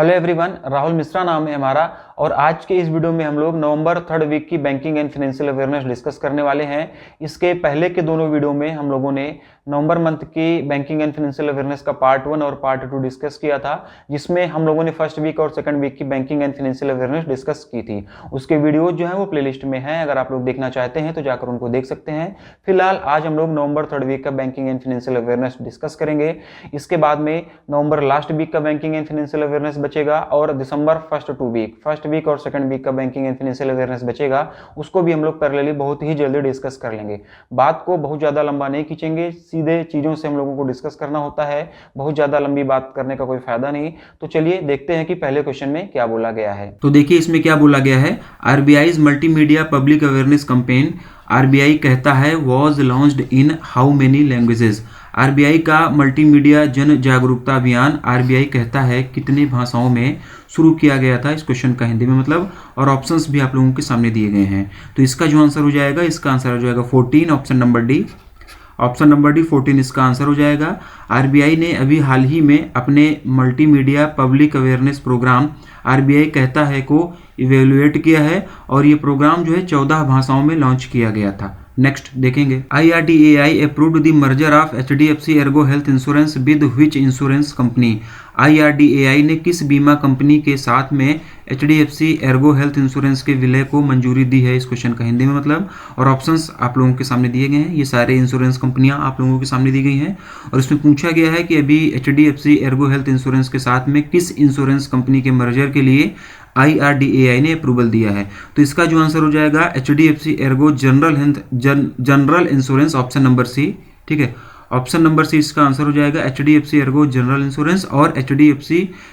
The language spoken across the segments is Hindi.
हेलो एवरीवन, राहुल मिश्रा नाम है हमारा। और आज के इस वीडियो में हम लोग नवंबर 3rd वीक की banking and financial awareness discuss करने वाले हैं। इसके पहले के दोनों वीडियो में हम लोगों ने नवंबर मंथ की बैंकिंग एंड फाइनेंशियल अवेयरनेस का पार्ट 1 और पार्ट 2 डिस्कस किया था, जिसमें हम लोगों ने फर्स्ट वीक और सेकंड वीक की banking and financial awareness discuss की थी। उसके वीडियो जो है वो प्लेलिस्ट में है, अगर आप लोग देखना चाहते हैं तो जाकर उनको देख सकते हैं। फिलहाल आज हम लोग नवंबर 3rd वीक का banking and financial awareness discuss करेंगे। इसके बाद में नवंबर लास्ट वीक का बैंकिंग एंड फाइनेंशियल अवेयरनेस बचेगा और दिसंबर फर्स्ट वीक और सेकंड वीक का बैंकिंग एंड फाइनेंशियल अवेयरनेस बचेगा। उसको भी हम लोग पैरेलली बहुत ही जल्दी डिस्कस कर लेंगे। बात को बहुत ज्यादा लंबा नहीं खींचेंगे, सीधे चीजों से हम लोगों को डिस्कस करना होता है, बहुत ज्यादा लंबी बात करने का कोई फायदा नहीं। तो चलिए देखते हैं कि पहले क्वेश्चन में क्या बोला गया है। तो देखिए इसमें क्या बोला गया है। RBI multimedia public awareness campaign RBI कहता है was launched in how many languages. RBI का मल्टीमीडिया जन जागरूकता अभियान आरबीआई कहता है कितनी भाषाओं में शुरू किया गया था। इस क्वेश्चन का हिंदी में मतलब और ऑप्शंस भी आप लोगों के सामने दिए गए हैं। तो इसका जो आंसर हो जाएगा, इसका आंसर हो जाएगा 14, option number D. Option number D 14 इसका आंसर हो जाएगा। आरबीआई ने अभी हाल ही में अपने multimedia public awareness programme RBI कहता है को इवेलुएट किया है और ये प्रोग्राम जो है 14 भाषाओं में लॉन्च किया गया था। नेक्स्ट देखेंगे, IRDAI approved the merger of HDFC Ergo health insurance with which insurance company. IRDAI ने किस बीमा कंपनी के साथ में HDFC एर्गो हेल्थ इंश्योरेंस के विलय को मंजूरी दी है। इस क्वेश्चन का हिंदी में मतलब और ऑप्शंस आप लोगों के सामने दिए गए हैं। ये सारे इंश्योरेंस कंपनियां आप लोगों के सामने दी गई हैं और इसमें पूछा गया है कि अभी HDFC एर्गो हेल्थ इंश्योरेंस के साथ में किस इंश्योरेंस कंपनी के मर्जर के लिए IRDAI ने अप्रूवल दिया है। तो इसका जो आंसर हो जाएगा HDFC Ergo General Insurance, option number C. ठीक है, ऑप्शन नंबर सी इसका आंसर हो जाएगा HDFC एर्गो जनरल इंश्योरेंस। और HDFC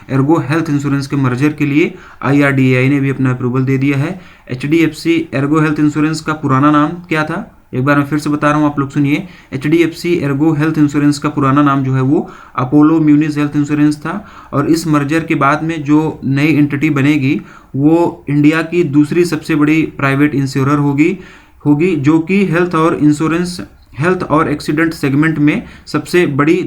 एर्गो हेल्थ इंश्योरेंस के मर्जर के लिए IRDAI ने भी अपना अप्रूवल दे दिया है। HDFC एर्गो हेल्थ इंश्योरेंस का पुराना नाम क्या था, एक बार मैं फिर से बता रहा हूँ, आप लोग सुनिए। HDFC एर्गो हेल्थ इंश्योरेंस का पुराना नाम जो है वो अपोलो म्यूनिस हेल्थ इंश्योरेंस था और इस मर्जर के बाद में जो नई एंटिटी बनेगी वो इंडिया की दूसरी सबसे बड़ी प्राइवेट इंश्योरर होगी जो कि हेल्थ और एक्सीडेंट सेगमेंट में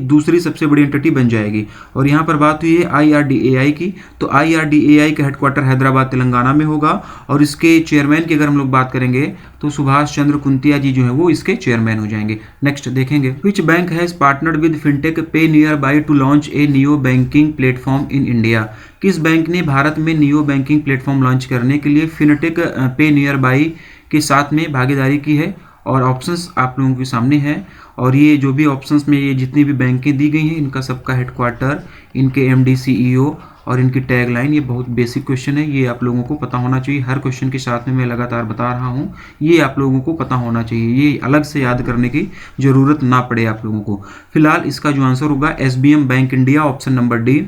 दूसरी सबसे बड़ी एंटिटी बन जाएगी। और यहाँ पर बात हुई है IRDAI की, तो IRDAI का हेडक्वार्टर हैदराबाद तेलंगाना में होगा और इसके चेयरमैन की अगर हम लोग बात करेंगे तो सुभाष चंद्र कुंतिया जी जो है वो इसके चेयरमैन हो जाएंगे। नेक्स्ट देखेंगे, which bank has partnered with fintech PayNearby to launch a neo banking platform in India. किस बैंक ने भारत में नियो बैंकिंग प्लेटफॉर्म लॉन्च करने के लिए फिनटेक पे नियर बाय के साथ में भागीदारी की है। और ऑप्शंस आप लोगों के सामने हैं और ये जो भी ऑप्शंस में ये जितनी भी बैंकें दी गई हैं इनका सबका हेडक्वार्टर, इनके MD CEO और इनकी टैगलाइन, ये बहुत बेसिक क्वेश्चन है, ये आप लोगों को पता होना चाहिए। हर क्वेश्चन के साथ में मैं लगातार बता रहा हूँ, ये आप लोगों को पता होना चाहिए, ये अलग से याद करने की ज़रूरत ना पड़े आप लोगों को। फिलहाल इसका जो आंसर होगा SBM bank India, option number D.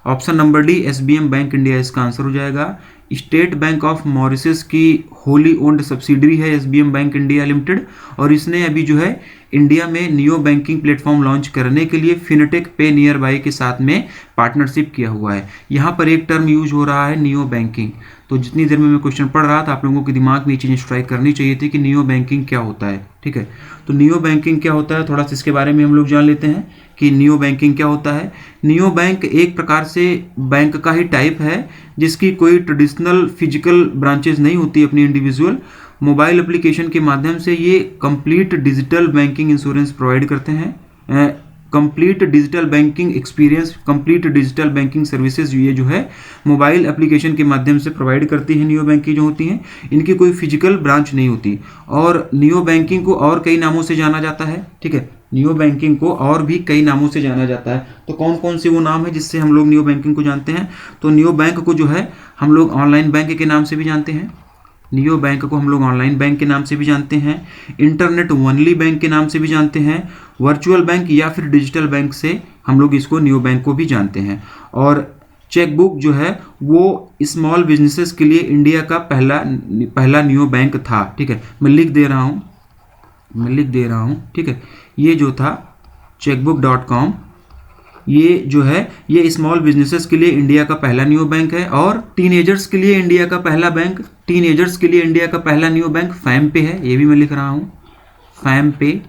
Option number D SBM bank India इसका आंसर हो जाएगा। स्टेट बैंक ऑफ मॉरिशस की होली ओन्ड सब्सिडरी है SBM बैंक इंडिया लिमिटेड और इसने अभी जो है इंडिया में नियो बैंकिंग प्लेटफॉर्म लॉन्च करने के लिए फिनटेक पे नियर बाय के साथ में पार्टनरशिप किया हुआ है। यहाँ पर एक टर्म यूज हो रहा है नियो बैंकिंग। तो जितनी देर में मैं क्वेश्चन पढ़ रहा था आप लोगों के दिमाग में ये चीज़ स्ट्राइक करनी चाहिए थी कि नियो बैंकिंग क्या होता है। ठीक है, तो नियो बैंकिंग क्या होता है, थोड़ा सा इसके बारे में हम लोग जान लेते हैं कि नियो बैंकिंग क्या होता है। नियो बैंक एक प्रकार से बैंक का ही टाइप है जिसकी कोई ट्रेडिशनल फिजिकल ब्रांचेस नहीं होती अपनी इंडिविजुअल। मोबाइल एप्लीकेशन के माध्यम से ये complete digital banking insurance provide करते हैं। Complete digital banking experience, complete digital banking services ये जो है मोबाइल एप्लीकेशन के माध्यम से प्रोवाइड करती है नियो बैंक की जो होती हैं। इनकी कोई फिजिकल ब्रांच नहीं होती और नियो बैंकिंग को और कई नामों से जाना जाता है। ठीक है, नियो बैंकिंग को और भी कई नामों से जाना जाता है। तो कौन कौन से वो नाम है जिससे हम लोग नियो बैंकिंग को जानते हैं। तो नियो बैंक को जो है हम लोग ऑनलाइन बैंक के नाम से भी जानते हैं। नियो बैंक को हम लोग ऑनलाइन बैंक के नाम से भी जानते हैं, इंटरनेट ओनली बैंक के नाम से भी जानते हैं, वर्चुअल बैंक या फिर डिजिटल बैंक से हम लोग इसको नियो बैंक को भी जानते हैं। और चेकबुक जो है वो स्मॉल बिजनेसेस के लिए इंडिया का पहला नियो बैंक था। ठीक है, मैं लिख दे रहा हूँ। ठीक है, ये जो था checkbook.com, ये जो है ये स्मॉल बिजनेसेस के लिए इंडिया का पहला नियो बैंक है। और टीनेजर्स के लिए इंडिया का पहला नियो बैंक फैम पे है, ये भी मैं लिख रहा हूँ फैम पे।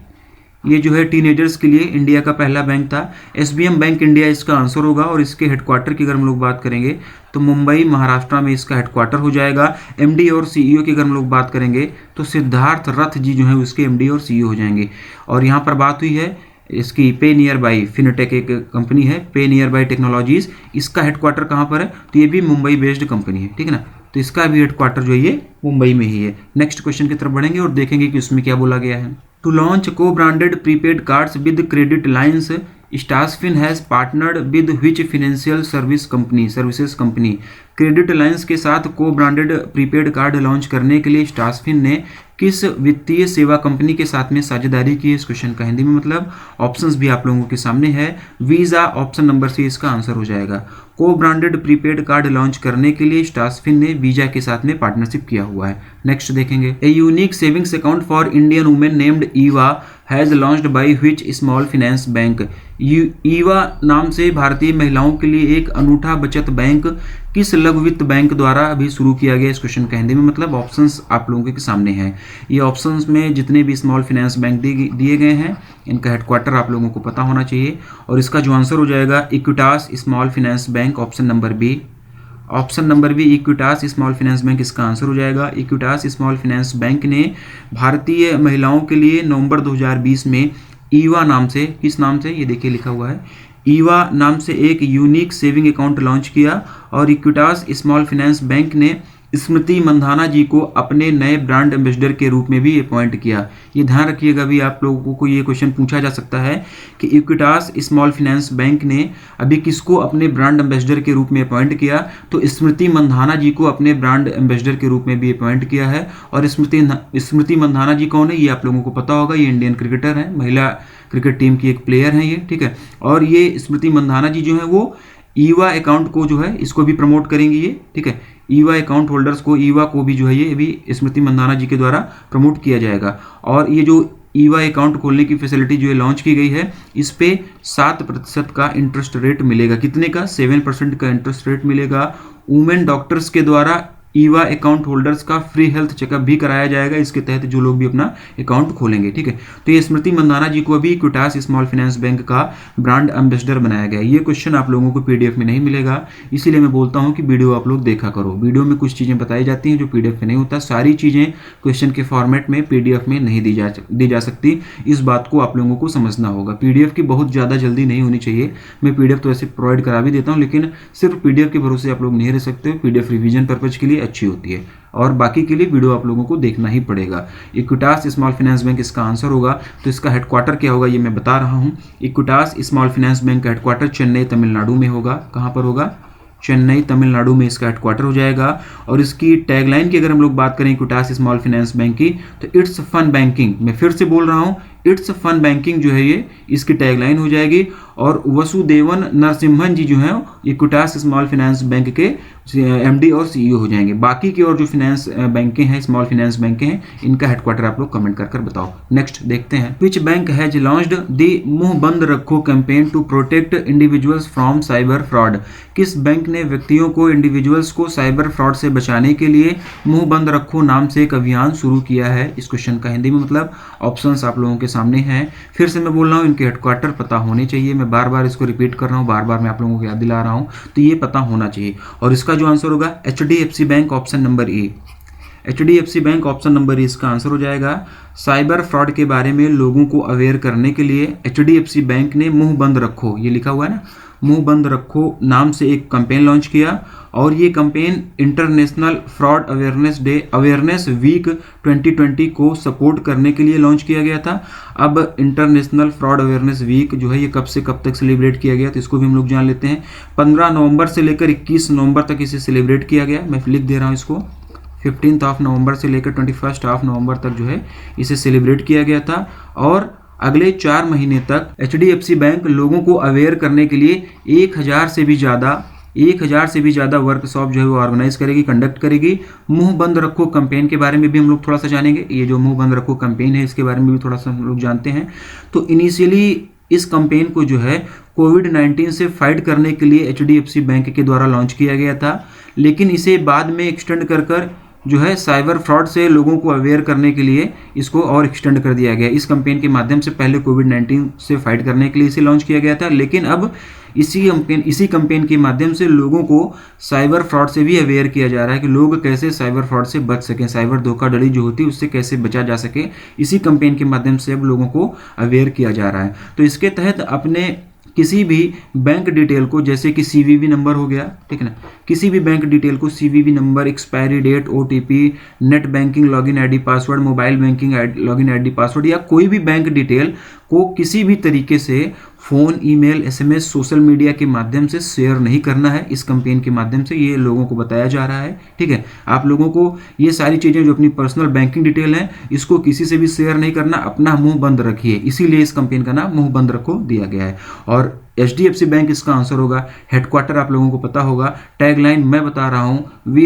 ये जो है टीनेजर्स के लिए इंडिया का पहला बैंक था। SBM बैंक इंडिया इसका आंसर होगा और इसके हेडक्वार्टर की अगर हम लोग बात करेंगे तो मुंबई महाराष्ट्र में इसका हेडक्वार्टर हो जाएगा। MD और CEO की अगर हम लोग बात करेंगे तो सिद्धार्थ रथ जी जो है उसके MD और CEO हो जाएंगे। और यहाँ पर बात हुई है इसकी पे नियर बाई फिनटेक एक कंपनी है, पे नियर बाई टेक्नोलॉजीज, इसका हेडक्वार्टर कहाँ पर है तो ये भी मुंबई बेस्ड कंपनी है, ठीक है ना। तो इसका भी हेडक्वार्टर जो है ये मुंबई में ही है। नेक्स्ट क्वेश्चन की तरफ बढ़ेंगे और देखेंगे कि उसमें क्या बोला गया है। To launch co branded prepaid cards with credit lines Stashfin has partnered with which financial services company. Credit lines के साथ को ब्रांडेड प्रीपेड कार्ड लॉन्च करने के लिए स्टासफिन ने किस वित्तीय सेवा कंपनी के साथ में साझेदारी की है। इस क्वेश्चन का हिंदी में मतलब ऑप्शंस भी आप लोगों के सामने है। वीजा ऑप्शन नंबर सी इसका आंसर हो जाएगा। को ब्रांडेड प्रीपेड कार्ड लॉन्च करने के लिए स्टासफिन ने वीजा के साथ में पार्टनरशिप किया हुआ है। नेक्स्ट देखेंगे। A unique savings account for Indian women named Eva has launched by which small Finance bank. Eva नाम से भारतीय महिलाओं के लिए एक अनूठा बचत बैंक किस लघु वित्त बैंक द्वारा अभी शुरू किया गया। इस क्वेश्चन का हिंदी में मतलब ऑप्शंस आप लोगों के सामने हैं। ये ऑप्शंस में जितने भी स्मॉल फाइनेंस बैंक दिए गए हैं इनका हेडक्वार्टर आप लोगों को पता होना चाहिए और इसका जो आंसर हो जाएगा Equitas Small Finance Bank, option number B. Option number B Equitas Small Finance Bank इसका आंसर हो जाएगा। इक्विटास स्मॉल फाइनेंस बैंक ने भारतीय महिलाओं के लिए नवंबर 2020 में ईवा नाम से, किस नाम से ये देखिए लिखा हुआ है, ईवा नाम से एक यूनिक सेविंग अकाउंट लॉन्च किया और इक्विटास स्मॉल फाइनेंस बैंक ने स्मृति मंधाना जी को अपने नए ब्रांड एम्बेसडर के रूप में भी अपॉइंट किया। ये ध्यान रखिएगा भी आप लोगों को ये क्वेश्चन पूछा जा सकता है कि इक्विटास स्मॉल फाइनेंस बैंक ने अभी किसको अपने ब्रांड एम्बेसडर के रूप में अपॉइंट किया, तो स्मृति मंधाना जी को अपने ब्रांड एम्बेसडर के रूप में भी अपॉइंट किया है। और स्मृति मंधाना जी कौन है ये आप लोगों को पता होगा, ये इंडियन क्रिकेटर है, महिला क्रिकेट टीम की एक प्लेयर है ये, ठीक है। और ये स्मृति मंधाना जी जो है वो ईवा अकाउंट को जो है इसको भी प्रमोट करेंगे ये, ठीक है। ईवा अकाउंट होल्डर्स को, ईवा को भी जो है ये भी स्मृति मंधाना जी के द्वारा प्रमोट किया जाएगा। और ये जो ईवा अकाउंट खोलने की फैसिलिटी जो है लॉन्च की गई है इस पे 7% का इंटरेस्ट रेट मिलेगा। कितने का? 7% का इंटरेस्ट रेट मिलेगा। वुमेन डॉक्टर्स के द्वारा ईवा अकाउंट होल्डर्स का फ्री हेल्थ चेकअप भी कराया जाएगा इसके तहत जो लोग भी अपना अकाउंट खोलेंगे, ठीक है। तो ये स्मृति मंधाना जी को अभी इक्विटास स्मॉल फाइनेंस बैंक का ब्रांड एम्बेसडर बनाया गया है। ये क्वेश्चन आप लोगों को पीडीएफ में नहीं मिलेगा, इसीलिए मैं बोलता हूँ कि वीडियो आप लोग देखा करो। वीडियो में कुछ चीज़ें बताई जाती हैं जो पीडीएफ में नहीं होता, सारी चीज़ें क्वेश्चन के फॉर्मेट में पीडीएफ में नहीं दी जा सकती। इस बात को आप लोगों को समझना होगा। पीडीएफ की बहुत ज़्यादा जल्दी नहीं होनी चाहिए। मैं पीडीएफ तो ऐसे प्रोवाइड करा भी देता हूँ, लेकिन सिर्फ पीडीएफ के भरोसे आप लोग नहीं रह सकते। पीडीएफ रिवीजन पर्पज के लिए अच्छी होती है और बाकी के लिए वीडियो आप लोगों को देखना ही पड़ेगा। इक्विटास स्मॉल फाइनेंस बैंक इसका आंसर होगा। तो इसका हेडक्वार्टर क्या होगा ये मैं बता रहा हूँ। इक्विटास स्मॉल फाइनेंस बैंक का हेडक्वार्टर चेन्नई तमिलनाडु में होगा। कहाँ पर होगा? चेन्नई तमिलनाडु में इसका हेडक्वार्टर हो जाएगा। और इसकी टैगलाइन की अगर हम लोग बात करें इक्विटास स्मॉल फाइनेंस बैंक की, तो इट्स फन बैंकिंग, मैं फिर से बोल रहा हूँ, इट्स फन बैंकिंग जो है ये इसकी टैगलाइन हो जाएगी। और वसुदेवन नरसिम्हन जी जो हैं इक्विटास स्मॉल फाइनेंस बैंक के MD और CEO हो जाएंगे। बाकी की और जो फाइनेंस बैंकें हैं, स्मॉल फाइनेंस बैंकें हैं, इनका हेडक्वार्टर आप लोग कमेंट कर बताओ। नेक्स्ट देखते हैं। Which bank has launched the मुंह बंद रखो campaign to protect individuals from cyber fraud. किस बैंक ने व्यक्तियों को, इंडिविजुअल्स को साइबर फ्रॉड से बचाने के लिए मुंह बंद रखो नाम से एक अभियान शुरू किया है। इस क्वेश्चन का हिंदी में मतलब ऑप्शंस आप लोगों के सामने हैं। फिर से मैं बोल रहा हूँ इनके हेडक्वार्टर पता होने चाहिए। मैं बार बार इसको रिपीट कर रहा हूँ, बार बार मैं आप लोगों को याद दिला रहा हूँ, तो ये पता होना चाहिए। और इसका जो आंसर होगा HDFC bank, option number A. HDFC bank option number A इसका आंसर हो जाएगा। साइबर फ्रॉड के बारे में लोगों को अवेयर करने के लिए HDFC बैंक ने मुंह बंद रखो, ये लिखा हुआ है ना, मुंह बंद रखो नाम से एक कैंपेन लॉन्च किया। और ये campaign International Fraud Awareness Week 2020 को सपोर्ट करने के लिए लॉन्च किया गया था। अब इंटरनेशनल फ्रॉड अवेयरनेस वीक जो है ये कब से कब तक सेलिब्रेट किया गया, तो इसको भी हम लोग जान लेते हैं। 15 नवंबर से लेकर 21 नवंबर तक इसे सेलिब्रेट किया गया। मैं लिख दे रहा हूँ इसको, 15 नवंबर से लेकर 21 नवंबर तक जो है इसे सेलिब्रेट किया गया था। और अगले 4 महीने तक HDFC बैंक लोगों को अवेयर करने के लिए 1000 से भी ज़्यादा वर्कशॉप जो है वो ऑर्गेनाइज करेगी, कंडक्ट करेगी। मुंह बंद रखो कैंपेन के बारे में भी हम लोग थोड़ा सा जानेंगे। ये जो मुंह बंद रखो कैंपेन है इसके बारे में भी थोड़ा सा हम लोग जानते हैं। तो इनिशियली इस कैंपेन को जो है कोविड-19 से फाइट करने के लिए HDFC बैंक के द्वारा लॉन्च किया गया था, लेकिन इसे बाद में एक्सटेंड कर जो है साइबर फ्रॉड से लोगों को अवेयर करने के लिए इसको और एक्सटेंड कर दिया गया। इस कैंपेन के माध्यम से पहले कोविड-19 से फाइट करने के लिए इसे लॉन्च किया गया था, लेकिन अब इसी कैंपेन के माध्यम से लोगों को साइबर फ्रॉड से भी अवेयर किया जा रहा है कि लोग कैसे साइबर फ्रॉड से बच सकें, साइबर धोखाधड़ी जो होती है उससे कैसे बचा जा सके। इसी कैंपेन के माध्यम से अब लोगों को अवेयर किया जा रहा है। तो इसके तहत अपने किसी भी बैंक डिटेल को, जैसे कि सीवीवी नंबर हो गया, ठीक है ना, किसी भी बैंक डिटेल को CVV number, expiry date, OTP, net banking login ID password, mobile banking login ID password या कोई भी बैंक डिटेल को किसी भी तरीके से phone, email, SMS, social media के माध्यम से शेयर नहीं करना है। इस कैंपेन के माध्यम से ये लोगों को बताया जा रहा है, ठीक है। आप लोगों को ये सारी चीज़ें जो अपनी पर्सनल बैंकिंग डिटेल हैं इसको किसी से भी शेयर नहीं करना, अपना मुंह बंद रखिए। इसीलिए इस कैंपेन का नाम मुंह बंद रखो दिया गया है। और HDFC बैंक इसका आंसर होगा। हेडक्वार्टर आप लोगों को पता होगा। टैगलाइन मैं बता रहा हूँ, वी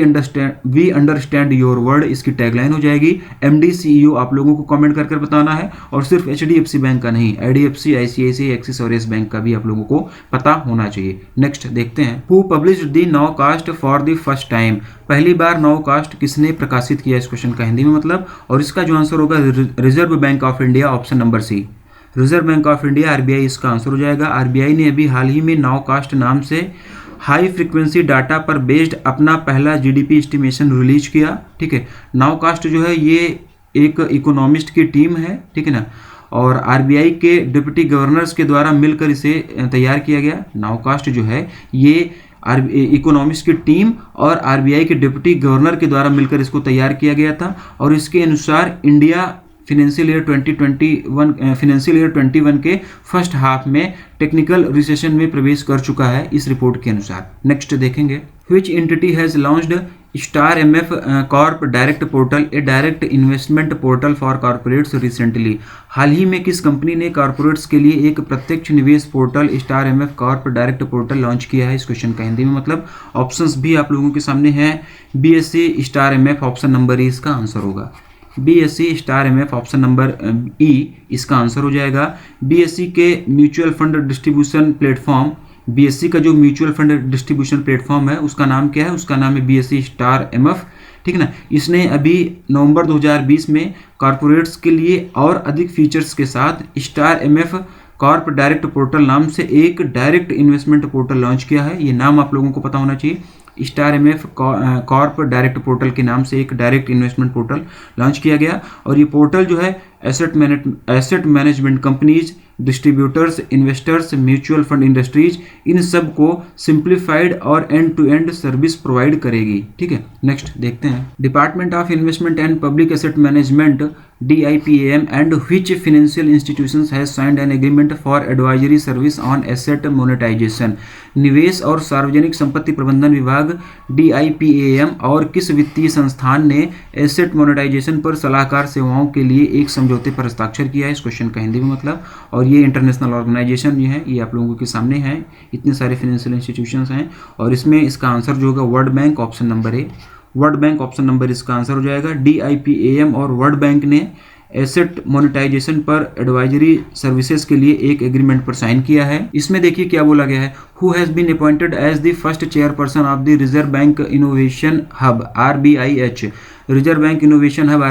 अंडरस्टैंड योर वर्ड, इसकी टैगलाइन हो जाएगी। MD CEO आप लोगों को कमेंट कर बताना है, और सिर्फ HDFC बैंक का नहीं, IDFC, ICICI, एक्सिस और येस बैंक का भी आप लोगों को पता होना चाहिए। नेक्स्ट देखते हैं, who published the nowcast for the first time. पहली बार नाउकास्ट किसने प्रकाशित किया, इस क्वेश्चन का हिंदी में मतलब, और इसका जो आंसर होगा Reserve Bank of India, option number C, Reserve Bank of India, RBI इसका आंसर हो जाएगा। RBI ने अभी हाल ही में नाउकास्ट नाम से हाई फ्रीक्वेंसी डाटा पर बेस्ड अपना पहला GDP एस्टिमेशन रिलीज किया, ठीक है। नाउकास्ट जो है ये एक इकोनॉमिस्ट की टीम है, ठीक है ना, और RBI के डिप्टी गवर्नर्स के द्वारा मिलकर इसे तैयार किया गया। नाउकास्ट जो है ये इकोनॉमिस्ट की टीम और RBI के डिप्टी गवर्नर के द्वारा मिलकर इसको तैयार किया गया था, और इसके अनुसार इंडिया फाइनेंशियल ईयर 2021 के फर्स्ट हाफ में टेक्निकल रिसेशन में प्रवेश कर चुका है इस रिपोर्ट के अनुसार। नेक्स्ट देखेंगे, which entity has launched star MF corp direct portal, a direct investment portal for corporates recently. हाल ही में किस कंपनी ने कॉर्पोरेट्स के लिए एक प्रत्यक्ष निवेश portal star MF corp direct portal launch किया है, इस क्वेश्चन का हिंदी में मतलब। ऑप्शंस भी आप लोगों के सामने हैं। BSE star MF, option number ई इसका आंसर होगा। BSE star MF, option number ई इसका आंसर हो जाएगा। BSE के mutual fund distribution platform, BSE का जो म्यूचुअल फंड डिस्ट्रीब्यूशन प्लेटफॉर्म है उसका नाम क्या है, उसका नाम है BSE स्टार MF, ठीक है ना। इसने अभी नवंबर 2020 में कॉर्पोरेट्स के लिए और अधिक फीचर्स के साथ star MF corp direct portal नाम से एक डायरेक्ट इन्वेस्टमेंट पोर्टल लॉन्च किया है। ये नाम आप लोगों को पता होना चाहिए। Star MF corp direct portal के नाम से एक डायरेक्ट इन्वेस्टमेंट पोर्टल लॉन्च किया गया, और ये पोर्टल जो है asset management companies, distributors, investors, mutual fund industries, इन सब को सिंप्लीफाइड और end to end service provide करेगी, ठीक है। नेक्स्ट देखते हैं, department of investment and public asset management DIPAM and which financial institutions has signed an agreement for advisory service on asset monetisation. निवेश और सार्वजनिक संपत्ति प्रबंधन विभाग DIPAM और किस वित्तीय संस्थान ने एसेट मोनेटाइजेशन पर सलाहकार सेवाओं के लिए एक समझौते पर हस्ताक्षर किया है, इस क्वेश्चन का हिंदी में मतलब। और ये इंटरनेशनल ऑर्गेनाइजेशन ये है, ये आप लोगों के सामने है, इतने सारे फाइनेंशियल इंस्टीट्यूशंस हैं, और इसमें इसका आंसर जो होगा world bank, option number A, world bank option number इसका आंसर हो जाएगा। DIPAM और वर्ल्ड बैंक ने एसेट मोनेटाइजेशन पर एडवाइजरी सर्विसेज के लिए एक एग्रीमेंट पर साइन किया है। इसमें देखिए क्या बोला गया है, who has been appointed as the first chairperson of the Reserve Bank Innovation Hub RBIH। Reserve Bank Innovation Hub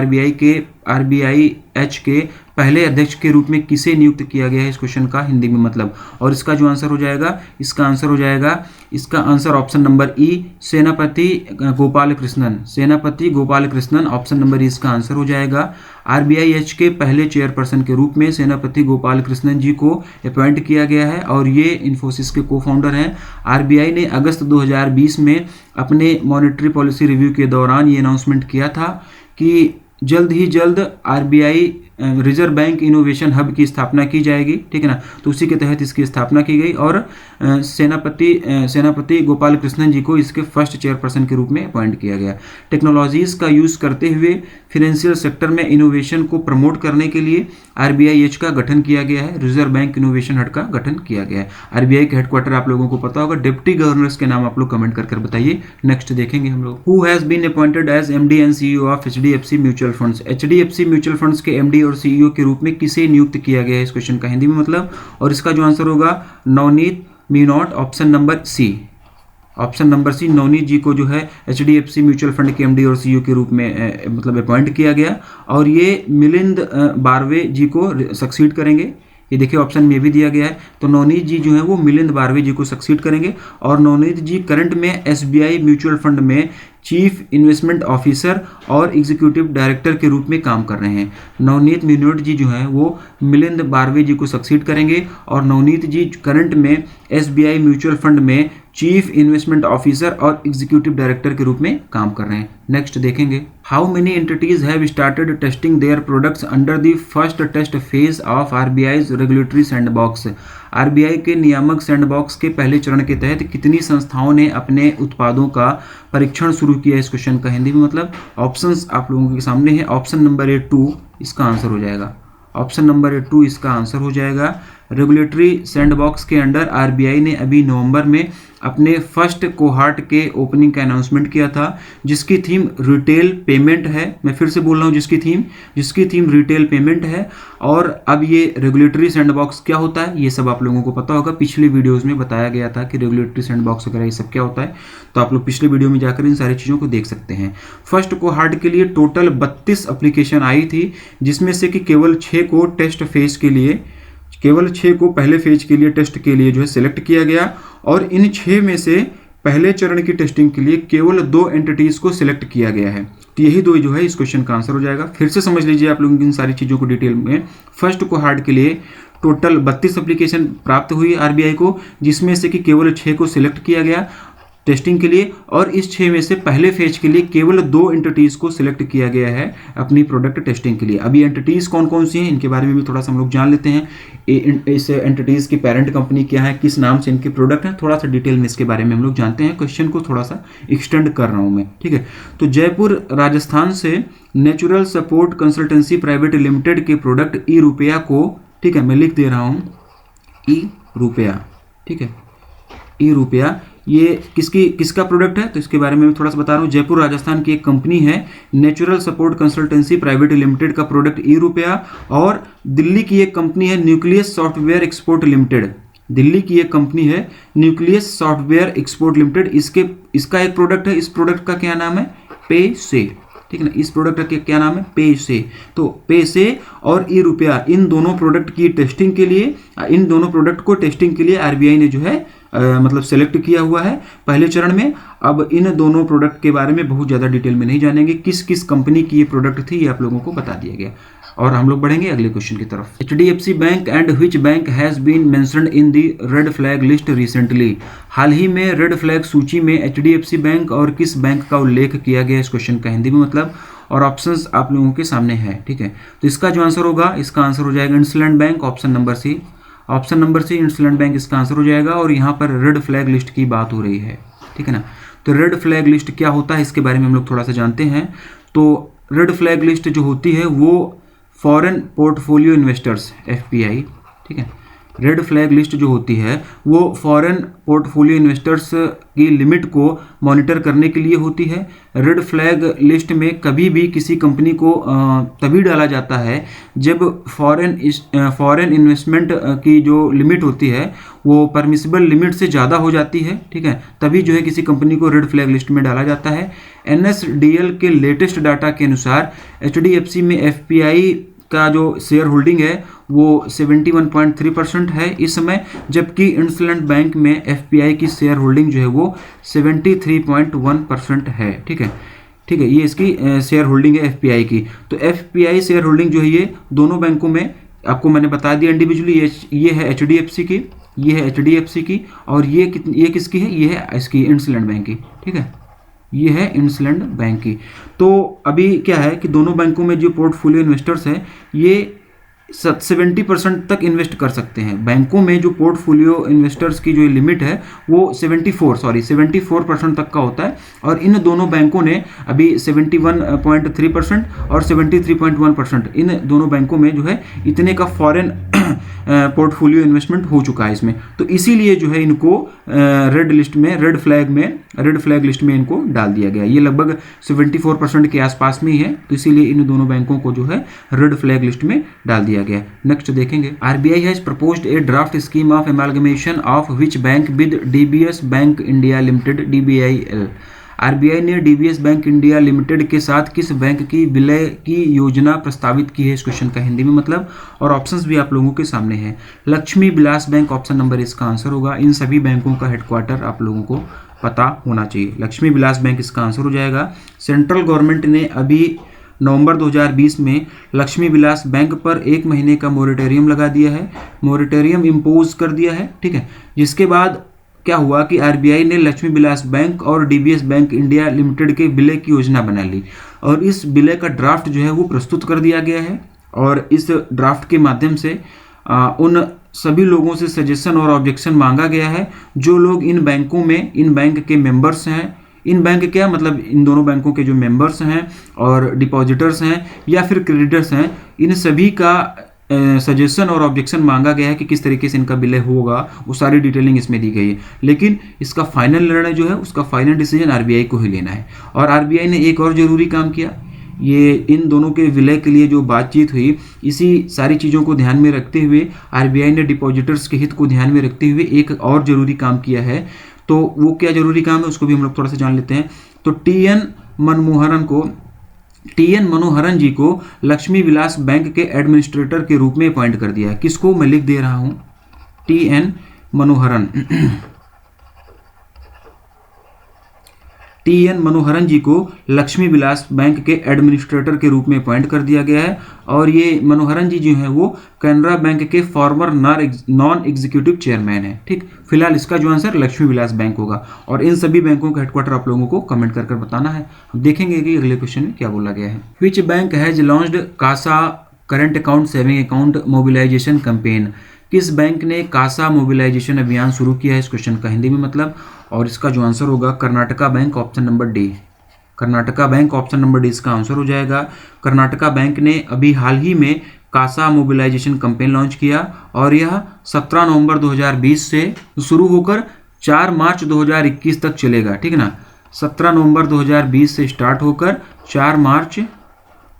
RBIH के पहले अध्यक्ष के रूप में किसे नियुक्त किया गया है, इस क्वेश्चन का हिंदी में मतलब। और इसका जो आंसर हो जाएगा, इसका आंसर हो जाएगा, इसका आंसर ऑप्शन नंबर ई, सेनापति गोपाल कृष्णन, सेनापति गोपाल कृष्णन, ऑप्शन नंबर ई इसका आंसर हो जाएगा। RBIH के पहले चेयरपर्सन के रूप में सेनापति गोपाल कृष्णन जी को अपॉइंट किया गया है, और ये इन्फोसिस के को फाउंडर हैं। RBI ने अगस्त 2020 में अपने मॉनेटरी पॉलिसी रिव्यू के दौरान ये अनाउंसमेंट किया था कि जल्द ही जल्द RBI reserve Bank Innovation hub की स्थापना की जाएगी, ठीक है ना। तो उसी के तहत इसकी स्थापना की गई, और सेनापति गोपाल कृष्णन जी को इसके फर्स्ट चेयरपर्सन के रूप में अपॉइंट किया गया। टेक्नोलॉजीज़ का यूज़ करते हुए फाइनेंशियल सेक्टर में इनोवेशन को प्रमोट करने के लिए RBIH का गठन किया गया है, रिजर्व बैंक इनोवेशन हब का गठन किया गया है। RBI के हेडक्वार्टर आप लोगों को पता होगा, डिप्टी गवर्नर्स के नाम आप लोग कमेंट कर बताइए। नेक्स्ट देखेंगे हम लोग, who has been appointed as MD and CEO of HDFC Mutual Funds. HDFC Mutual Funds के MD और CEO के रूप में किसे नियुक्त किया गया है, इस क्वेश्चन का हिंदी में मतलब। और इसका जो आंसर होगा Navneet Munot, option number C, option number C, Navneet ji को जो है HDFC म्यूचुअल फंड के MD और CEO के रूप में मतलब अपॉइंट किया गया और ये मिलिंद बारवे जी को सक्सीड करेंगे। ये देखिए ऑप्शन में भी दिया गया है। तो नवनीत जी जो है वो मिलिंद बारवे जी को सक्सीड करेंगे और नवनीत जी करंट में SBI म्यूचुअल फंड में चीफ इन्वेस्टमेंट ऑफिसर और एग्जीक्यूटिव डायरेक्टर के रूप में काम कर रहे हैं। नवनीत मिनोट जी जो है वो मिलिंद बारवे जी को सक्सीड करेंगे और नवनीत जी करंट में SBI म्यूचुअल फंड में चीफ इन्वेस्टमेंट ऑफिसर और एग्जीक्यूटिव डायरेक्टर के रूप में काम कर रहे हैं। नेक्स्ट देखेंगे, how many entities have started testing their products under the first test phase of RBI's regulatory sandbox. RBI के नियामक सैंडबॉक्स के पहले चरण के तहत कितनी संस्थाओं ने अपने उत्पादों का परीक्षण शुरू किया। इस क्वेश्चन का हिंदी में मतलब ऑप्शंस आप लोगों के सामने है। ऑप्शन नंबर ए 2 इसका आंसर हो जाएगा। ऑप्शन नंबर ए 2 इसका आंसर हो जाएगा। रेगुलेटरी सैंडबॉक्स के अंडर RBI ने अभी नवंबर में अपने फर्स्ट कोहार्ट के ओपनिंग का अनाउंसमेंट किया था जिसकी थीम रिटेल पेमेंट है। मैं फिर से बोल रहा हूँ जिसकी थीम रिटेल पेमेंट है। और अब ये रेगुलेटरी सैंडबॉक्स क्या होता है ये सब आप लोगों को पता होगा। पिछले वीडियोस में बताया गया था कि रेगुलेटरी सैंडबॉक्स वगैरह ये सब क्या होता है, तो आप लोग पिछले वीडियो में जाकर इन सारी चीज़ों को देख सकते हैं। फर्स्ट कोहार्ट के लिए टोटल 32 एप्लीकेशन आई थी जिसमें से कि केवल 6 को टेस्ट फेज के लिए, केवल 6 को पहले फेज के लिए टेस्ट के लिए जो है सिलेक्ट किया गया और इन 6 में से पहले चरण की टेस्टिंग के लिए केवल 2 एंटिटीज को सिलेक्ट किया गया है। तो यही 2 जो है इस क्वेश्चन का आंसर हो जाएगा। फिर से समझ लीजिए आप लोग इन सारी चीज़ों को डिटेल में। फर्स्ट कोहार्ट के लिए टोटल 32 एप्लीकेशन प्राप्त हुई RBI को जिसमें से कि केवल 6 को सिलेक्ट किया गया टेस्टिंग के लिए और इस 6 में से पहले फेज के लिए केवल 2 एंटिटीज को सिलेक्ट किया गया है अपनी प्रोडक्ट टेस्टिंग के लिए। अभी एंटिटीज कौन कौन सी हैं इनके बारे में भी थोड़ा सा हम लोग जान लेते हैं। इस एंटिटीज की पेरेंट कंपनी क्या है, किस नाम से इनके प्रोडक्ट हैं, थोड़ा सा डिटेल में इसके बारे में हम लोग जानते हैं। क्वेश्चन को थोड़ा सा एक्सटेंड कर रहा हूँ मैं, ठीक है। तो जयपुर राजस्थान से natural support consultancy private limited के प्रोडक्ट ई रुपया को, ठीक है मैं लिख दे रहा हूँ ई रुपया, ठीक है ई रुपया, ये किसका प्रोडक्ट है तो इसके बारे में थोड़ा सा बता रहा हूँ। जयपुर राजस्थान की एक कंपनी है natural support consultancy private limited का प्रोडक्ट ई रुपया और दिल्ली की एक कंपनी है nucleus software export limited. Delhi की एक कंपनी है न्यूक्लियस सॉफ्टवेयर एक्सपोर्ट लिमिटेड, इसका एक प्रोडक्ट है। इस प्रोडक्ट का क्या नाम है, पे से, ठीक है ना। इस प्रोडक्ट का क्या नाम है, पे से। तो पे से और ई रुपया इन दोनों प्रोडक्ट की टेस्टिंग के लिए, इन दोनों प्रोडक्ट को टेस्टिंग के लिए RBI ने जो है मतलब सेलेक्ट किया हुआ है पहले चरण में। अब इन दोनों प्रोडक्ट के बारे में बहुत ज़्यादा डिटेल में नहीं जानेंगे, किस किस कंपनी की ये प्रोडक्ट थी ये आप लोगों को बता दिया गया। और हम लोग बढ़ेंगे अगले क्वेश्चन की तरफ। HDFC bank and which bank has been mentioned in the red flag list recently. हाल ही में रेड फ्लैग सूची में HDFC बैंक और किस बैंक का उल्लेख किया गया, इस क्वेश्चन का हिंदी में मतलब। और ऑप्शंस आप लोगों के सामने है, ठीक है। तो इसका जो आंसर होगा, इसका आंसर हो जाएगा IndusInd Bank, option number C. Option number C IndusInd Bank इसका आंसर हो जाएगा। और यहाँ पर रेड फ्लैग लिस्ट की बात हो रही है, ठीक है ना। तो रेड फ्लैग लिस्ट क्या होता है इसके बारे में हम लोग थोड़ा सा जानते हैं। तो रेड फ्लैग लिस्ट जो होती है वो फॉरेन पोर्टफोलियो इन्वेस्टर्स FPI, ठीक है। रेड फ्लैग लिस्ट जो होती है वो फॉरेन पोर्टफोलियो इन्वेस्टर्स की लिमिट को मॉनिटर करने के लिए होती है। रेड फ्लैग लिस्ट में कभी भी किसी कंपनी को तभी डाला जाता है जब फॉरेन इन्वेस्टमेंट की जो लिमिट होती है वो परमिसिबल लिमिट से ज़्यादा हो जाती है, ठीक है। तभी जो है किसी कंपनी को रेड फ्लैग लिस्ट में डाला जाता है। NSDL के लेटेस्ट डाटा के अनुसार HDFC में FPI का जो शेयर होल्डिंग है वो 71.3% है इस समय, जबकि इंडसलैंड बैंक में FPI की शेयर होल्डिंग जो है वो 73.1% है, ठीक है, ठीक है। ये इसकी शेयर होल्डिंग है FPI की। तो FPI शेयर होल्डिंग जो है ये दोनों बैंकों में आपको मैंने बता दिया इंडिविजुअली। ये है HDFC की, ये है HDFC की और ये किसकी है, ये है इसकी इंडसलैंड बैंक की, ठीक है, ये है इंडसलैंड बैंक की। तो अभी क्या है कि दोनों बैंकों में जो पोर्टफोलियो इन्वेस्टर्स हैं ये 70% तक इन्वेस्ट कर सकते हैं। बैंकों में जो पोर्टफोलियो इन्वेस्टर्स की जो लिमिट है वो 74% तक का होता है। और इन दोनों बैंकों ने अभी 71.3% और 73.1%, इन दोनों बैंकों में जो है इतने का फॉरेन पोर्टफोलियो इन्वेस्टमेंट हो चुका है इसमें, तो इसीलिए जो है इनको रेड फ्लैग लिस्ट में इनको डाल दिया गया। ये लगभग 74% के आसपास में ही है, तो इसीलिए इन दोनों बैंकों को जो है रेड फ्लैग लिस्ट में डाल दिया गया। नेक्स्ट देखेंगे, RBI has proposed a draft scheme of amalgamation of which bank with DBS bank India limited DBIL। RBI ने डीबीएस बैंक इंडिया लिमिटेड के साथ किस बैंक की विलय की योजना प्रस्तावित की है, इस क्वेश्चन का हिंदी में मतलब, और ऑप्शंस भी आप लोगों के सामने हैं। Lakshmi Vilas bank option number इसका आंसर होगा। इन सभी बैंकों का हेडक्वार्टर आप लोगों को पता होना चाहिए। लक्ष्मी विलास बैंक इसका आंसर हो जाएगा। सेंट्रल गवर्नमेंट ने अभी नवंबर 2020 में लक्ष्मी विलास बैंक पर 1 महीने का मोरेटोरियम लगा दिया है, मोरेटोरियम इम्पोज कर दिया है, ठीक है। जिसके बाद क्या हुआ कि आरबीआई ने लक्ष्मी विलास बैंक और डीबीएस बैंक इंडिया लिमिटेड के विलय की योजना बना ली, और इस विलय का ड्राफ्ट जो है वो प्रस्तुत कर दिया गया है। और इस ड्राफ्ट के माध्यम से उन सभी लोगों से सजेशन और ऑब्जेक्शन मांगा गया है जो लोग इन बैंकों में, इन बैंक के मेंबर्स हैं, इन बैंक क्या मतलब इन दोनों बैंकों के जो मेंबर्स हैं और डिपॉजिटर्स हैं या फिर क्रेडिटर्स हैं, इन सभी का सजेशन और ऑब्जेक्शन मांगा गया है कि किस तरीके से इनका विलय होगा, वो सारी डिटेलिंग इसमें दी गई है। लेकिन इसका फाइनल निर्णय जो है, उसका फाइनल डिसीजन आरबीआई को ही लेना है। और आरबीआई ने एक और जरूरी काम किया, ये इन दोनों के विलय के लिए जो बातचीत हुई, इसी सारी चीज़ों को ध्यान में रखते हुए आरबीआई ने डिपॉजिटर्स के हित को ध्यान में रखते हुए एक और जरूरी काम किया है। तो वो क्या जरूरी काम है उसको भी हम लोग थोड़ा सा जान लेते हैं। तो टी एन मनोहरन जी को लक्ष्मी विलास बैंक के एडमिनिस्ट्रेटर के रूप में अपॉइंट कर दिया है। किसको, मैं लिख दे रहा हूं, टी एन मनोहरन जी को लक्ष्मी विलास बैंक के एडमिनिस्ट्रेटर के रूप में अपॉइंट कर दिया गया है। और ये मनोहरन जी जो है वो कैनरा बैंक के फॉर्मर नॉन एग्जीक्यूटिव चेयरमैन है, ठीक। फिलहाल इसका जो आंसर लक्ष्मी विलास बैंक होगा। और इन सभी बैंकों का हेडक्वार्टर आप लोगों को कमेंट कर बताना है। हम देखेंगे कि अगले क्वेश्चन में क्या बोला गया है। Which bank has launched CASA current account saving account mobilisation campaign. किस बैंक ने कासा मोबिलाइजेशन अभियान शुरू किया है, इस क्वेश्चन का हिंदी में मतलब, और इसका जो आंसर होगा Karnataka bank option number D. Karnataka bank option number D इसका आंसर हो जाएगा। कर्नाटका बैंक ने अभी हाल ही में कासा मोबिलाइजेशन कैंपेन लॉन्च किया, और यह 17 नवंबर 2020 से शुरू होकर 4 मार्च 2021 तक चलेगा, ठीक है ना। 17 नवंबर 2020 से स्टार्ट होकर 4 मार्च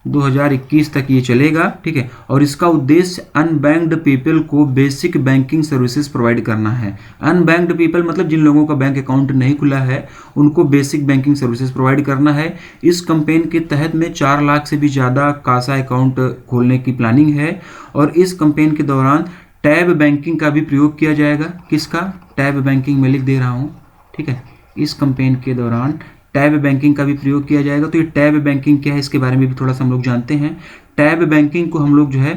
2021 तक ये चलेगा, ठीक है। और इसका उद्देश्य अनबैंक्ड पीपल को बेसिक बैंकिंग सर्विसेज प्रोवाइड करना है। अनबैंक्ड पीपल मतलब जिन लोगों का बैंक अकाउंट नहीं खुला है उनको बेसिक बैंकिंग सर्विसेज प्रोवाइड करना है। इस कैंपेन के तहत में 4 लाख से भी ज़्यादा कासा अकाउंट खोलने की प्लानिंग है। और इस कैंपेन के दौरान टैब बैंकिंग का भी प्रयोग किया जाएगा। किसका, टैब बैंकिंग मैं लिख दे रहा हूँ, ठीक है। इस कैंपेन के दौरान टैब बैंकिंग का भी प्रयोग किया जाएगा। तो ये टैब बैंकिंग क्या है इसके बारे में भी थोड़ा सा हम लोग जानते हैं। टैब बैंकिंग को हम लोग जो है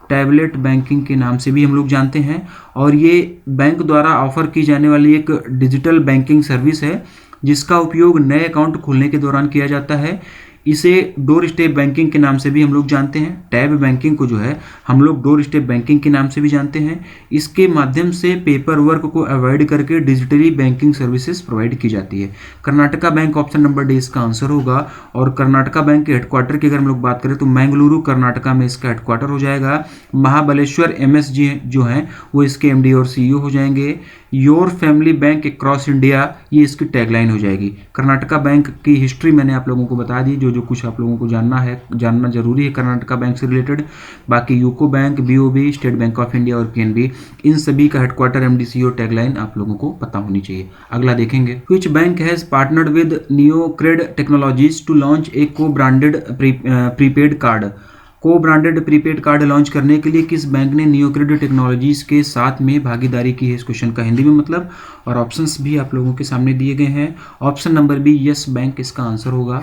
टैबलेट बैंकिंग के नाम से भी हम लोग जानते हैं, और ये बैंक द्वारा ऑफर की जाने वाली एक डिजिटल बैंकिंग सर्विस है जिसका उपयोग नए अकाउंट खोलने के दौरान किया जाता है। इसे डोर स्टेप बैंकिंग के नाम से भी हम लोग जानते हैं। टैब बैंकिंग को जो है हम लोग डोर स्टेप बैंकिंग के नाम से भी जानते हैं। इसके माध्यम से पेपर वर्क को अवॉइड करके डिजिटली बैंकिंग सर्विसेज प्रोवाइड की जाती है। Karnataka bank option number D इसका आंसर होगा। और कर्नाटका बैंक के हेडक्वार्टर की अगर हम लोग बात करें तो मैंगलुरु कर्नाटका में इसका हेडक्वार्टर हो जाएगा। महाबलेश्वर MS जी जो हैं वो इसके MD और CEO हो जाएंगे। Your family bank across India ये इसकी टैगलाइन हो जाएगी। कर्नाटका बैंक की हिस्ट्री मैंने आप लोगों को बता दी, जो कुछ आप लोगों को जानना जरूरी है कर्नाटका बैंक से रिलेटेड। बाकी UCO bank, BOB, state bank of India और PNB, इन सभी का हेडक्वार्टर, MD, CEO टैगलाइन आप लोगों को पता होनी चाहिए। अगला देखेंगे, which bank has partnered with Neocred technologies to launch a co branded prepaid card. Co branded prepaid card launch करने के लिए किस बैंक ने नियोक्रेड टेक्नोलॉजीज के साथ में भागीदारी की है, इस क्वेश्चन का हिंदी में मतलब, और ऑप्शंस भी आप लोगों के सामने दिए गए हैं। Option number B Yes Bank इसका आंसर होगा।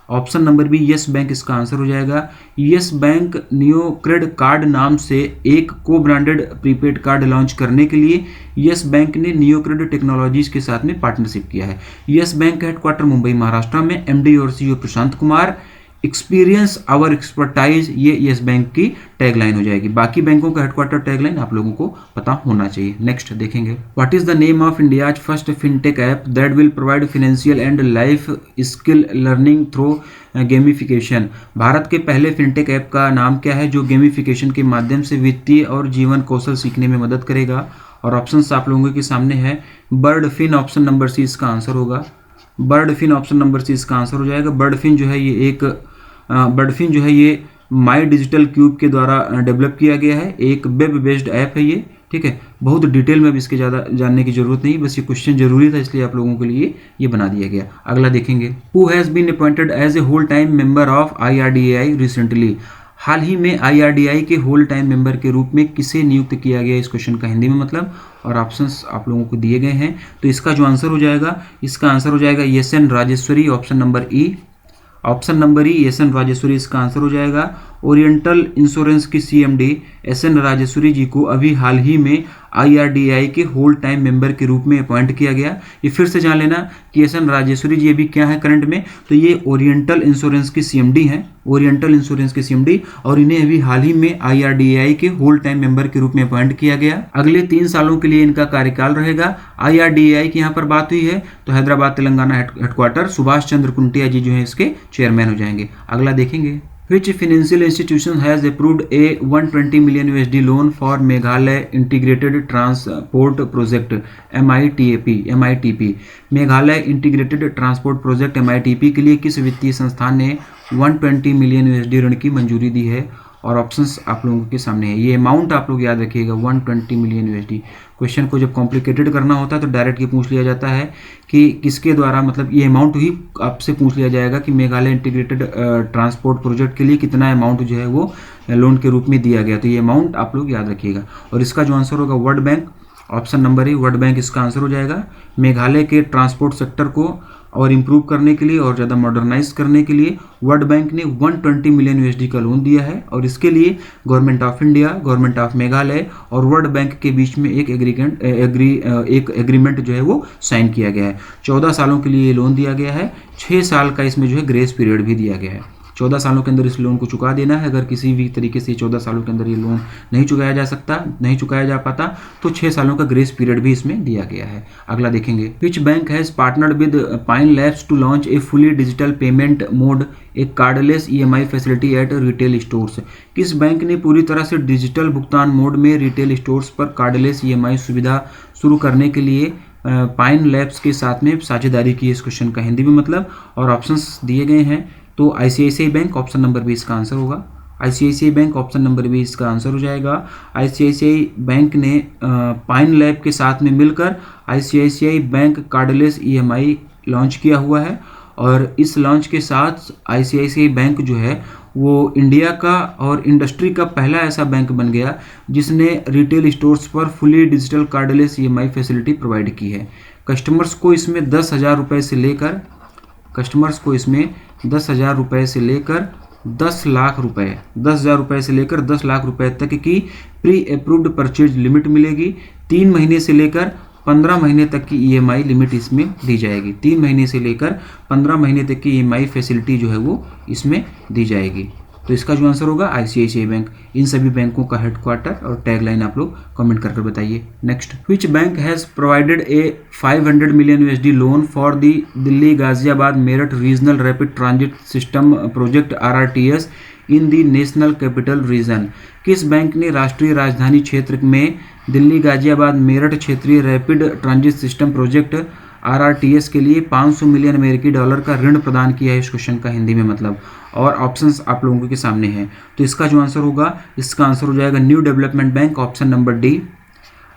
Option number B Yes Bank इसका आंसर हो जाएगा। यस बैंक नियोक्रेड कार्ड नाम से एक को ब्रांडेड प्रीपेड कार्ड लॉन्च करने के लिए यस बैंक ने नियोक्रेड टेक्नोलॉजीज के साथ में पार्टनरशिप किया है। यस बैंक का हेडक्वार्टर मुंबई महाराष्ट्र में, MD और CEO Prashant Kumar. Experience our expertise, ये यस बैंक की टैगलाइन हो जाएगी। बाकी बैंकों का हेडक्वार्टर टैगलाइन आप लोगों को पता होना चाहिए। नेक्स्ट देखेंगे, what is the name of India's first fintech app that will provide financial and life skill learning through gamification. Bharat के पहले फिनटेक ऐप का नाम क्या है जो गेमिफिकेशन के माध्यम से वित्तीय और जीवन कौशल सीखने में मदद करेगा? और ऑप्शंस आप लोगों के सामने है। बर्ड फिन ऑप्शन नंबर सी इसका आंसर होगा। बर्ड फिन ऑप्शन नंबर सी इसका आंसर हो जाएगा। बर्ड फिन जो है ये माई डिजिटल क्यूब के द्वारा डेवलप किया गया है, एक वेब बेस्ड ऐप है ये, ठीक है। बहुत डिटेल में अब इसके ज़्यादा जानने की जरूरत नहीं, बस ये क्वेश्चन जरूरी था इसलिए आप लोगों के लिए ये बना दिया गया। अगला देखेंगे, who has been appointed as a whole time member of IRDAI recently. हाल ही में IRDAI के होल टाइम मेंबर के रूप में किसे नियुक्त किया गया, इस क्वेश्चन का हिंदी में मतलब, और ऑप्शंस आप लोगों को दिए गए हैं। तो इसका जो आंसर हो जाएगा, इसका आंसर हो जाएगा SN राजेश्वरी, ऑप्शन नंबर ई। ऑप्शन नंबर ई SN राजेश्वरी इसका आंसर हो जाएगा। ओरिएंटल इंश्योरेंस की CMD SN राजेश्वरी जी को अभी हाल ही में IRDAI के होल टाइम मेंबर के रूप में अपॉइंट किया गया। ये फिर से जान लेना कि SN राजेश्वरी जी अभी क्या है करंट में, तो ये ओरिएंटल इंश्योरेंस की CMD हैं, ओरिएंटल इंश्योरेंस की CMD, और इन्हें अभी हाल ही में IRDAI के होल टाइम मेंबर के रूप में अपॉइंट किया गया। अगले 3 सालों के लिए इनका कार्यकाल रहेगा। IRDAI की यहाँ पर बात हुई है तो हैदराबाद तेलंगाना हेडक्वार्टर सुभाष चंद्र कुंटिया जी जो है इसके चेयरमैन हो जाएंगे। अगला देखेंगे, Which financial institution has approved a 120 million USD loan for Meghalaya Integrated Transport Project MITP? Meghalaya integrated transport project MITP के लिए किस वित्तीय संस्थान ने 120 मिलियन USD ऋण की मंजूरी दी है? और ऑप्शंस आप लोगों के सामने है। ये अमाउंट आप लोग याद रखिएगा, 120 मिलियन USD। क्वेश्चन को जब कॉम्प्लिकेटेड करना होता है तो डायरेक्ट ये पूछ लिया जाता है कि किसके द्वारा, मतलब ये अमाउंट ही आपसे पूछ लिया जाएगा कि मेघालय इंटीग्रेटेड ट्रांसपोर्ट प्रोजेक्ट के लिए कितना अमाउंट जो है वो लोन के रूप में दिया गया। तो ये अमाउंट आप लोग याद रखिएगा। और इसका जो आंसर होगा world bank, option number a world bank इसका आंसर हो जाएगा। मेघालय के ट्रांसपोर्ट सेक्टर को और इम्प्रूव करने के लिए और ज़्यादा मॉडर्नाइज करने के लिए वर्ल्ड बैंक ने 120 मिलियन USD का लोन दिया है, और इसके लिए government of India, government of Meghalaya और वर्ल्ड बैंक के बीच में एक एग्रीमेंट जो है वो साइन किया गया है। 14 सालों के लिए ये लोन दिया गया है। 6 साल का इसमें जो है ग्रेस पीरियड भी दिया गया है। 14 सालों के अंदर इस लोन को चुका देना है। अगर किसी भी तरीके से 14 सालों के अंदर ये लोन नहीं चुकाया जा पाता तो 6 सालों का ग्रेस पीरियड भी इसमें दिया गया है। अगला देखेंगे, which bank has partnered with Pine Labs to launch a fully digital payment mode a cardless EMI facility at retail stores. किस बैंक ने पूरी तरह से डिजिटल भुगतान मोड में रिटेल स्टोर्स पर कार्डलेस EMI सुविधा शुरू करने के लिए पाइन लैब्स के साथ में साझेदारी की? इस क्वेश्चन का हिंदी में मतलब, और ऑप्शंस दिए गए हैं। तो ICICI bank, option number B इसका आंसर होगा। ICICI bank, option number B इसका आंसर हो जाएगा। ICICI बैंक ने पाइन लैब के साथ में मिलकर ICICI bank cardless EMI launch किया हुआ है, और इस लॉन्च के साथ ICICI बैंक जो है वो इंडिया का और इंडस्ट्री का पहला ऐसा बैंक बन गया जिसने रिटेल स्टोर्स पर fully digital cardless EMI facility provide की है। कस्टमर्स को इसमें 10,000 रुपये से लेकर 10 लाख रुपए, 10,000 रुपये से लेकर 10 लाख रुपए तक की प्री अप्रूव्ड परचेज लिमिट मिलेगी। 3 महीने से लेकर 15 महीने तक की EMI लिमिट इसमें दी जाएगी। 3 महीने से लेकर 15 महीने तक की EMI फैसिलिटी जो है वो इसमें दी जाएगी। तो इसका जो आंसर होगा ICICI बैंक। इन सभी बैंकों का हेडक्वार्टर और टैगलाइन आप लोग कमेंट करके बताइए। Next, which bank has provided A 500 million USD loan for the Delhi Ghaziabad Meerut regional rapid transit system project RRTS in the national capital region? किस बैंक ने राष्ट्रीय राजधानी क्षेत्र में दिल्ली गाजियाबाद मेरठ क्षेत्रीय rapid transit system project RRTS के लिए 500 मिलियन अमेरिकी डॉलर का ऋण प्रदान किया है? इस क्वेश्चन का हिंदी में मतलब, और ऑप्शंस आप लोगों के सामने हैं। तो इसका जो आंसर होगा, इसका आंसर हो जाएगा new development bank, option number D.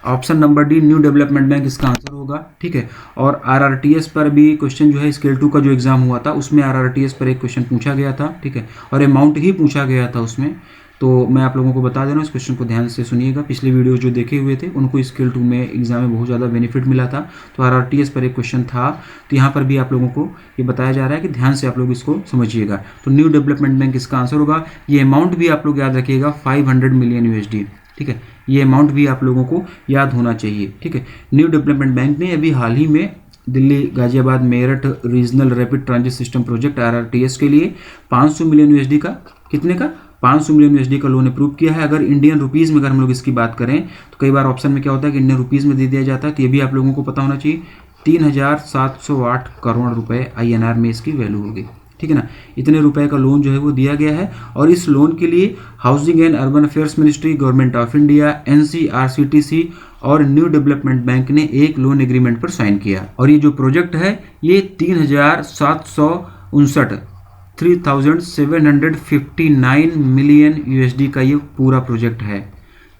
Option number D new development bank इसका आंसर होगा, ठीक है। और RRTS पर भी क्वेश्चन जो है स्केल 2 का जो एग्जाम हुआ था उसमें RRTS पर एक क्वेश्चन पूछा गया था, ठीक है, और अमाउंट ही पूछा गया था उसमें। तो मैं आप लोगों को बता दे रहा हूँ, इस क्वेश्चन को ध्यान से सुनिएगा। पिछले वीडियो जो देखे हुए थे उनको स्केल 2 में एग्जाम में बहुत ज़्यादा बेनिफिट मिला था। तो RRTS पर एक क्वेश्चन था, तो यहाँ पर भी आप लोगों को ये बताया जा रहा है कि ध्यान से आप लोग इसको समझिएगा। तो न्यू डेवलपमेंट बैंक इसका आंसर होगा। ये अमाउंट भी आप लोग याद रखिएगा, 500 मिलियन USD, ठीक है। ये अमाउंट भी आप लोगों को याद होना चाहिए, ठीक है। न्यू डेवलपमेंट बैंक ने अभी हाल ही में Delhi Ghaziabad Meerut regional rapid transit system project RRTS के लिए 500 मिलियन USD का, कितने का, 500 मिलियन USD का लोन अप्रूव किया है। अगर इंडियन रुपीज़ में अगर हम लोग इसकी बात करें तो कई बार ऑप्शन में क्या होता है कि इंडियन रुपीज़ में दे दिया जाता है, तो ये भी आप लोगों को पता होना चाहिए। 3,708 करोड़ रुपए INR में इसकी वैल्यू होगी, ठीक है ना। इतने रुपए का लोन जो है वो दिया गया है और इस लोन के लिए housing and urban affairs ministry, government of India, NCRCTC और न्यू डेवलपमेंट बैंक ने एक लोन एग्रीमेंट पर साइन किया। और ये जो प्रोजेक्ट है ये 3,759 मिलियन USD का ये पूरा प्रोजेक्ट है।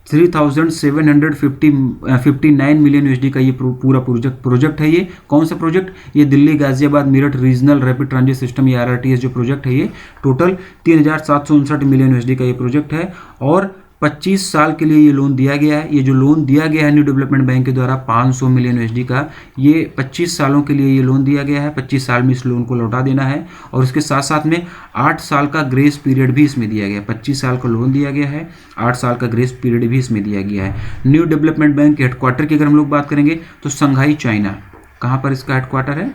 3,759 मिलियन USD का ये पूरा प्रोजेक्ट है। ये कौन सा प्रोजेक्ट, ये Delhi Ghaziabad Meerut regional rapid transit system या RRTS जो प्रोजेक्ट है ये टोटल 3,759 मिलियन USD का ये प्रोजेक्ट है और 25 साल के लिए ये लोन दिया गया है। ये जो लोन दिया गया है न्यू डेवलपमेंट बैंक के द्वारा 500 मिलियन USD का, ये 25 सालों के लिए ये लोन दिया गया है। 25 साल में इस लोन को लौटा देना है और इसके साथ साथ में 8 साल का ग्रेस पीरियड भी इसमें दिया गया है। 25 साल का लोन दिया गया है, 8 साल का ग्रेस पीरियड भी इसमें दिया गया है। न्यू डेवलपमेंट बैंक के हेडक्वार्टर की अगर हम लोग बात करेंगे तो शंघाई चाइना, कहाँ पर इसका हेडक्वार्टर है,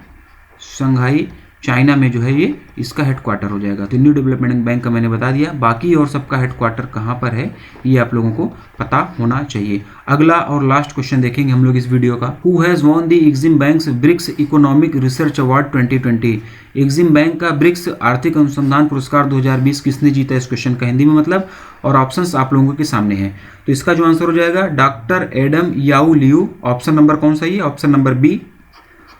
शंघाई चाइना में जो है ये इसका हेडक्वार्टर हो जाएगा। तो न्यू डेवलपमेंट बैंक का मैंने बता दिया, बाकी और सबका हेडक्वार्टर कहाँ पर है ये आप लोगों को पता होना चाहिए। अगला और लास्ट क्वेश्चन देखेंगे हम लोग इस वीडियो का। Who has won the Exim Bank's BRICS economic research award 2020। Exim Bank का ब्रिक्स आर्थिक अनुसंधान पुरस्कार 2020 किसने जीता, इस क्वेश्चन का हिंदी में मतलब, और ऑप्शंस आप लोगों के सामने हैं। तो इसका जो आंसर हो जाएगा doctor Adam Yao Liu. Option number कौन सा है, option number B.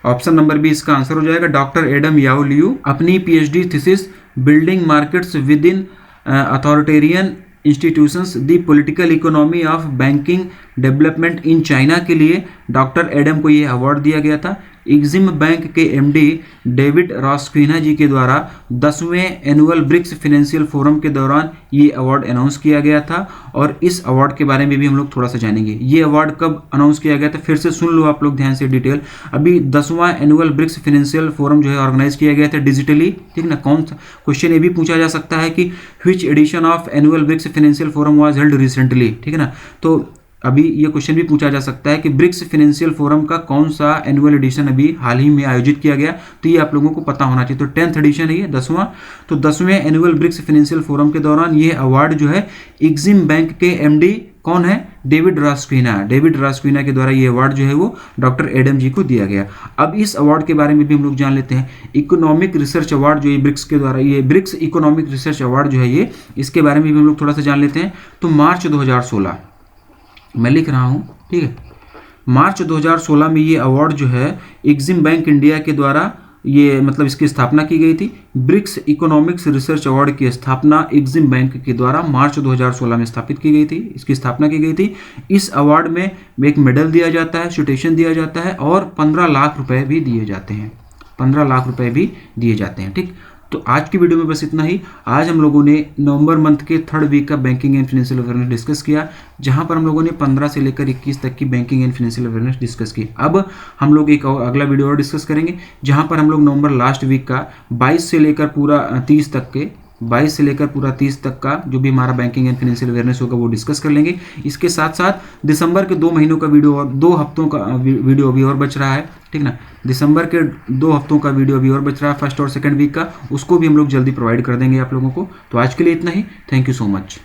Option number B इसका आंसर हो जाएगा। डॉक्टर एडम याऊ लियू अपनी PhD thesis building markets within authoritarian institutions the political economy of banking development in China के लिए डॉक्टर एडम को ये अवार्ड दिया गया था। एग्जिम बैंक के MD डेविड रॉसक्विना जी के द्वारा 10वें एनुअल ब्रिक्स फाइनेंशियल फोरम के दौरान ये अवार्ड अनाउंस किया गया था और इस अवार्ड के बारे में भी हम लोग थोड़ा सा जानेंगे। ये अवार्ड कब अनाउंस किया गया था, फिर से सुन लो आप लोग ध्यान से डिटेल। अभी 10वां एनुअल ब्रिक्स फाइनेंशियल फोरम जो है ऑर्गेनाइज किया गया था डिजिटली, ठीक ना। कौन सा क्वेश्चन ये भी पूछा जा सकता है कि which edition of annual BRICS financial forum was held recently, ठीक है ना। तो अभी ये क्वेश्चन भी पूछा जा सकता है कि ब्रिक्स फाइनेंशियल फोरम का कौन सा एनुअल एडिशन अभी हाल ही में आयोजित किया गया, तो ये आप लोगों को पता होना चाहिए। तो 10th एडिशन है ये, 10वां। तो 10वें एनुअल ब्रिक्स फाइनेंशियल फोरम के दौरान ये अवार्ड जो है एग्जिम बैंक के MD कौन है, डेविड रॉसक्विना। डेविड रॉसक्विना के द्वारा ये अवार्ड जो है वो डॉक्टर एडम जी को दिया गया। अब इस अवार्ड के बारे में भी हम लोग जान लेते हैं। इकोनॉमिक रिसर्च अवार्ड जो ये ब्रिक्स के द्वारा, ये ब्रिक्स इकोनॉमिक रिसर्च अवार्ड जो है ये, इसके बारे में भी हम लोग थोड़ा सा जान लेते हैं। तो मार्च 2016 मैं लिख रहा हूँ, ठीक है, मार्च 2016 में ये अवार्ड जो है एग्जिम बैंक इंडिया के द्वारा ये मतलब इसकी स्थापना की गई थी। ब्रिक्स इकोनॉमिक्स रिसर्च अवार्ड की स्थापना एग्जिम बैंक के द्वारा मार्च 2016 में स्थापित की गई थी, इसकी स्थापना की गई थी। इस अवार्ड में एक मेडल दिया जाता है, सिटेशन दिया जाता है और 15 लाख रुपए भी दिए जाते हैं, 15 लाख रुपए भी दिए जाते हैं, ठीक। तो आज की वीडियो में बस इतना ही। आज हम लोगों ने नवंबर मंथ के 3rd वीक का banking and financial awareness discuss किया, जहां पर हम लोगों ने 15 से लेकर 21 तक की banking and financial awareness discuss की। अब हम लोग एक अगला वीडियो और डिस्कस करेंगे, जहां पर हम लोग नवंबर लास्ट वीक का 22 से लेकर पूरा 30 तक के 22 से लेकर पूरा 30 तक का जो भी हमारा बैंकिंग एंड फाइनेंशियल अवेयरनेस होगा वो डिस्कस कर लेंगे। इसके साथ साथ दिसंबर के 2 महीनों का वीडियो और 2 हफ्तों का वीडियो अभी और बच रहा है, ठीक ना। दिसंबर के 2 हफ्तों का वीडियो अभी और बच रहा है, 1st और 2nd वीक का, उसको भी हम लोग जल्दी प्रोवाइड कर देंगे आप लोगों को। तो आज के लिए इतना ही। Thank you so much.